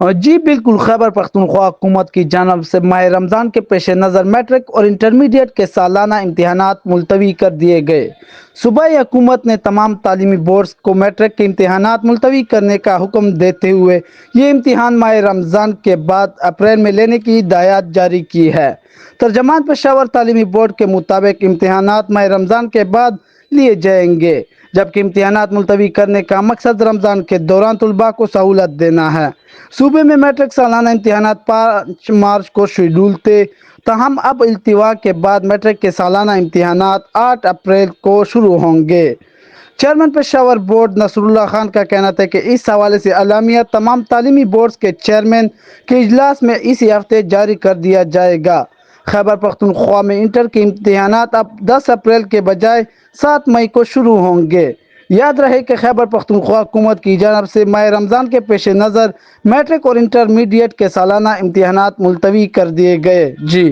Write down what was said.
جی بالکل، خیبر پختونخوا حکومت کی جانب سے ماہ رمضان کے پیش نظر میٹرک اور انٹرمیڈیٹ کے سالانہ امتحانات ملتوی کر دیے گئے۔ صوبائی حکومت نے تمام تعلیمی بورڈز کو میٹرک کے امتحانات ملتوی کرنے کا حکم دیتے ہوئے یہ امتحان ماہ رمضان کے بعد اپریل میں لینے کی ہدایت جاری کی ہے۔ ترجمان پشاور تعلیمی بورڈ کے مطابق امتحانات ماہ رمضان کے بعد لیے جائیں گے، جبکہ امتحانات ملتوی کرنے کا مقصد رمضان کے دوران طلباء کو سہولت دینا ہے۔ صوبے میں میٹرک سالانہ امتحانات 5 مارچ کو شیڈول تھے، تاہم اب التوا کے بعد میٹرک کے سالانہ امتحانات 8 اپریل کو شروع ہوں گے۔ چیئرمین پشاور بورڈ نصر اللہ خان کا کہنا تھا کہ اس حوالے سے اعلامیہ تمام تعلیمی بورڈز کے چیئرمین کے اجلاس میں اسی ہفتے جاری کر دیا جائے گا۔ خیبر پختونخوا میں انٹر کے امتحانات اب 10 اپریل کے بجائے 7 مئی کو شروع ہوں گے۔ یاد رہے کہ خیبر پختونخوا حکومت کی جانب سے ماہ رمضان کے پیش نظر میٹرک اور انٹرمیڈیٹ کے سالانہ امتحانات ملتوی کر دیے گئے۔ جی